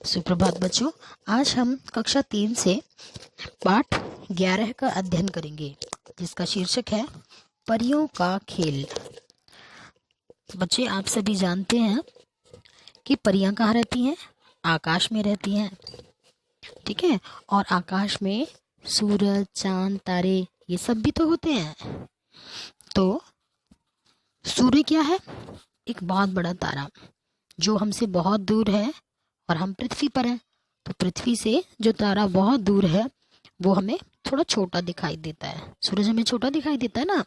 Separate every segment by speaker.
Speaker 1: सुप्रभात बच्चों। आज हम कक्षा 3 से पाठ 11 का अध्ययन करेंगे, जिसका शीर्षक है परियों का खेल। बच्चे, आप सभी जानते हैं कि परियां कहाँ रहती हैं? आकाश में रहती हैं, ठीक है। और आकाश में सूरज, चांद, तारे ये सब भी तो होते हैं। तो सूर्य क्या है? एक बहुत बड़ा तारा जो हमसे बहुत दूर है और हम पृथ्वी पर हैं। तो पृथ्वी से जो तारा बहुत दूर है वो हमें थोड़ा छोटा दिखाई देता है। सूरज हमें छोटा दिखाई देता है ना।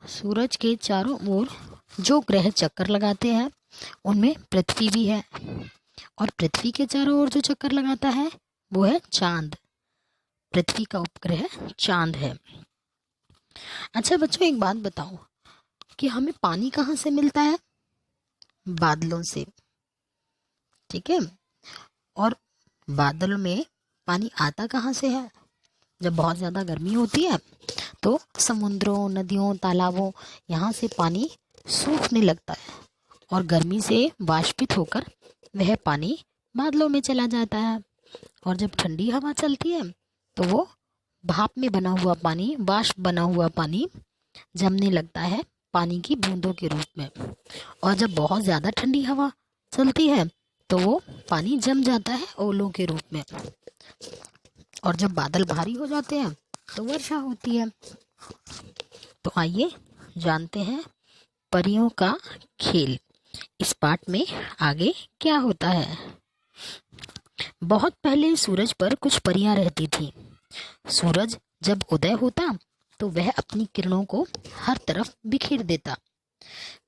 Speaker 1: सूरज के चारों ओर जो ग्रह चक्कर लगाते हैं उनमें पृथ्वी भी है, और पृथ्वी के चारों ओर जो चक्कर लगाता है वो है चांद। पृथ्वी का उपग्रह चांद है। अच्छा बच्चों, एक बात बताओ कि हमें पानी कहाँ से मिलता है? बादलों से, ठीक है। और बादल में पानी आता कहाँ से है? जब बहुत ज़्यादा गर्मी होती है तो समुद्रों, नदियों, तालाबों यहाँ से पानी सूखने लगता है और गर्मी से वाष्पित होकर वह पानी बादलों में चला जाता है। और जब ठंडी हवा चलती है तो वो भाप में बना हुआ पानी, वाष्प बना हुआ पानी जमने लगता है पानी की बूंदों के रूप में। और जब बहुत ज़्यादा ठंडी हवा चलती है तो वो पानी जम जाता है ओलों के रूप में। और जब बादल भारी हो जाते हैं तो वर्षा होती है। तो आइए जानते हैं परियों का खेल। इस पाठ में आगे क्या होता है। बहुत पहले सूरज पर कुछ परियां रहती थीं। सूरज जब उदय होता तो वह अपनी किरणों को हर तरफ बिखेर देता।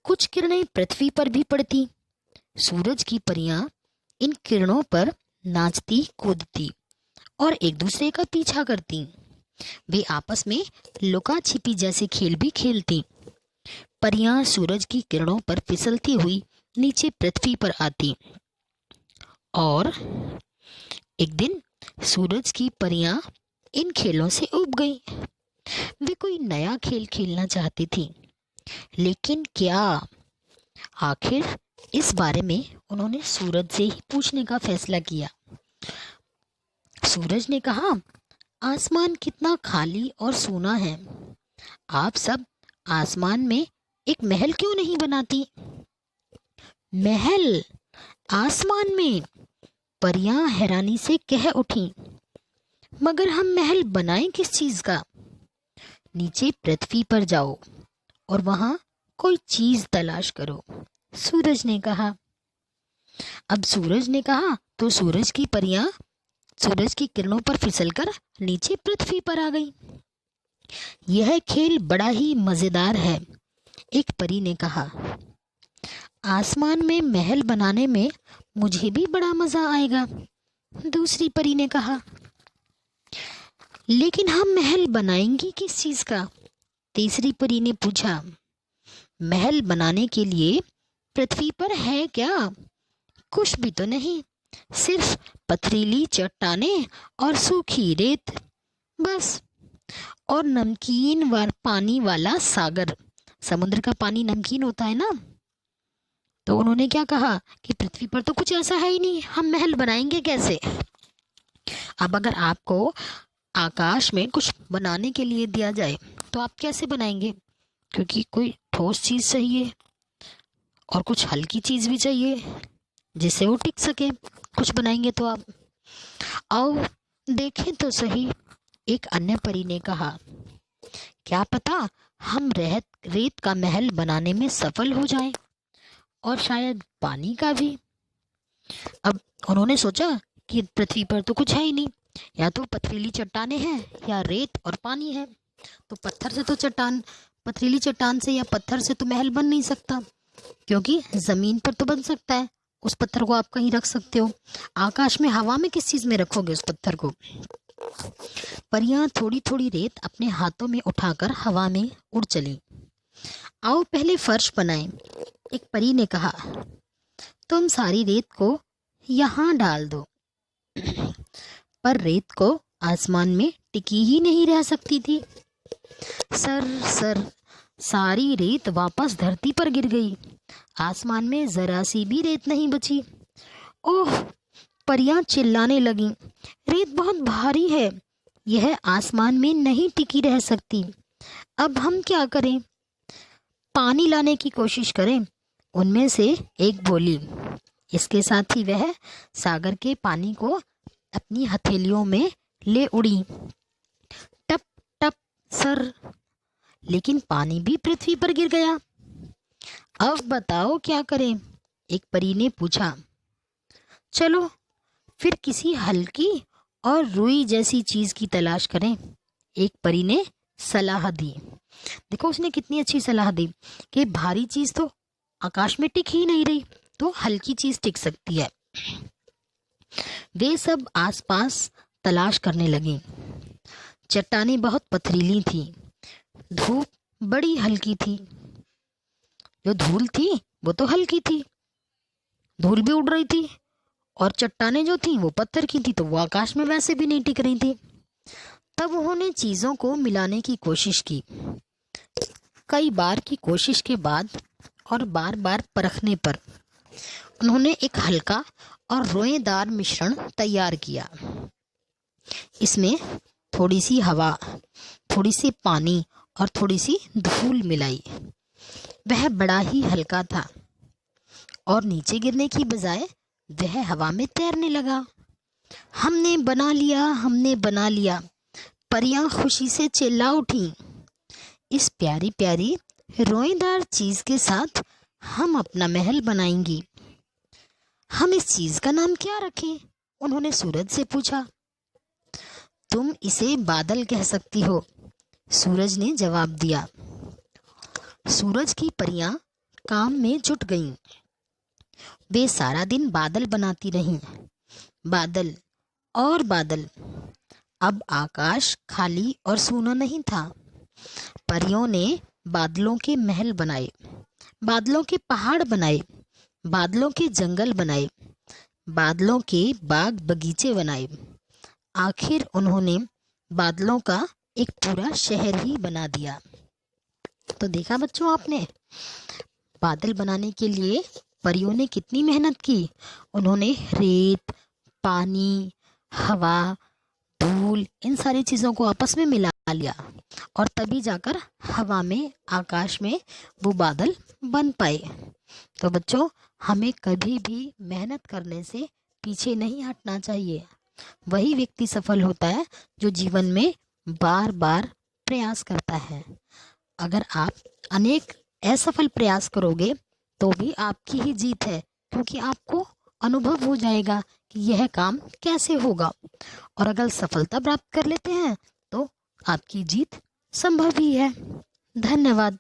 Speaker 1: कुछ किरणें पृथ्वी पर भी पड़ती। सूरज की परियां इन किरणों पर नाचती, कूदती और एक दूसरे का पीछा करती। वे आपस में लुका छिपी जैसे खेल भी खेलती। परियां सूरज की किरणों पर फिसलती हुई नीचे पृथ्वी पर आती। और एक दिन सूरज की परियां इन खेलों से ऊब गईं। वे कोई नया खेल खेलना चाहती थी, लेकिन क्या? आखिर इस बारे में उन्होंने सूरज से ही पूछने का फैसला किया। सूरज ने कहा, आसमान कितना खाली और सूना है। आप सब आसमान में एक महल क्यों नहीं बनाती? महल आसमान में? परियां हैरानी से कह उठी, मगर हम महल बनाएं किस चीज का? नीचे पृथ्वी पर जाओ और वहां कोई चीज तलाश करो, सूरज ने कहा। अब सूरज ने कहा तो सूरज की परियां सूरज की किरणों पर फिसलकर नीचे पृथ्वी पर आ गई। यह खेल बड़ा ही मजेदार है, एक परी ने कहा। आसमान में महल बनाने में मुझे भी बड़ा मजा आएगा, दूसरी परी ने कहा। लेकिन हम महल बनाएंगी किस चीज का? तीसरी परी ने पूछा। महल बनाने के लिए पृथ्वी पर है क्या? कुछ भी तो नहीं, सिर्फ पथरीली चट्टानें और सूखी रेत, बस। और नमकीन पानी वाला सागर। समुद्र का पानी नमकीन होता है ना। तो उन्होंने क्या कहा कि पृथ्वी पर तो कुछ ऐसा है ही नहीं, हम महल बनाएंगे कैसे? अब अगर आपको आकाश में कुछ बनाने के लिए दिया जाए तो आप कैसे बनाएंगे? क्योंकि कोई ठोस चीज चाहिए और कुछ हल्की चीज भी चाहिए जिससे वो टिक सके। कुछ बनाएंगे तो आप। आओ देखें तो सही, एक अन्य परी ने कहा। क्या पता हम रेत का महल बनाने में सफल हो जाएं, और शायद पानी का भी। अब उन्होंने सोचा कि पृथ्वी पर तो कुछ है ही नहीं, या तो पथरीली चट्टानें हैं या रेत और पानी है। तो पत्थर से तो पथरीली चट्टान से या पत्थर से तो महल बन नहीं सकता, क्योंकि जमीन पर तो बन सकता है। उस पत्थर को आप कहीं रख सकते हो। आकाश में, हवा में किस चीज में रखोगे उस पत्थर को? परियां थोड़ी थोड़ी रेत अपने हाथों में उठाकर हवा में उड़ चली। आओ पहले फर्श बनाएं, एक परी ने कहा। तुम सारी रेत को यहाँ डाल दो। पर रेत को आसमान में टिकी ही नहीं रह सकती थी। सर सारी रेत वापस धरती पर गिर गई। आसमान में जरा सी भी रेत नहीं बची। ओह, परियां चिल्लाने लगीं, रेत बहुत भारी है, यह आसमान में नहीं टिकी रह सकती। अब हम क्या करें? पानी लाने की कोशिश करें। उनमें से एक बोली। इसके साथ ही वह सागर के पानी को अपनी हथेलियों में ले उड़ी। टप टप सर, लेकिन पानी भी पृथ्वी पर गिर गया। अब बताओ क्या करें? एक परी ने पूछा। चलो फिर किसी हल्की और रुई जैसी चीज की तलाश करें, एक परी ने सलाह दी। देखो उसने कितनी अच्छी सलाह दी कि भारी चीज तो आकाश में टिक ही नहीं रही, तो हल्की चीज टिक सकती है। वे सब आसपास तलाश करने लगे। चट्टानें बहुत पथरीली थी, धूप बड़ी हल्की थी। जो धूल थी वो तो हल्की थी, धूल भी उड़ रही थी, और चट्टानें जो थी वो पत्थर की थी, तो वो आकाश में वैसे भी नहीं टिक रही थी। तब उन्होंने चीजों को मिलाने की कोशिश की। कई बार की कोशिश के बाद और बार बार परखने पर उन्होंने एक हल्का और रोएदार मिश्रण तैयार किया। इसमें थोड़ी सी हवा, थोड़ी सी पानी और थोड़ी सी धूल मिलाई। वह बड़ा ही हल्का था और नीचे गिरने की बजाय वह हवा में तैरने लगा। हमने बना लिया, हमने बना लिया, परियां खुशी से चिल्ला उठी। इस प्यारी प्यारी रोएदार चीज के साथ हम अपना महल बनाएंगी। हम इस चीज का नाम क्या रखें? उन्होंने सूरज से पूछा। तुम इसे बादल कह सकती हो, सूरज ने जवाब दिया। सूरज की परियां काम में जुट गईं। वे सारा दिन बादल बनाती रहीं, बादल और बादल। अब आकाश खाली और सूना नहीं था। परियों ने बादलों के महल बनाए, बादलों के पहाड़ बनाए, बादलों के जंगल बनाए, बादलों के बाग बगीचे बनाए। आखिर उन्होंने बादलों का एक पूरा शहर ही बना दिया। तो देखा बच्चों आपने, बादल बनाने के लिए परियों ने कितनी मेहनत की। उन्होंने रेत, पानी, हवा, धूल, इन सारी चीज़ों को आपस में मिला लिया, और तभी जाकर हवा में, आकाश में वो बादल बन पाए। तो बच्चों, हमें कभी भी मेहनत करने से पीछे नहीं हटना चाहिए। वही व्यक्ति सफल होता है जो जीवन में बार बार प्रयास करता है। अगर आप अनेक असफल प्रयास करोगे तो भी आपकी ही जीत है, क्योंकि आपको अनुभव हो जाएगा कि यह काम कैसे होगा। और अगर सफलता प्राप्त कर लेते हैं तो आपकी जीत संभव ही है। धन्यवाद।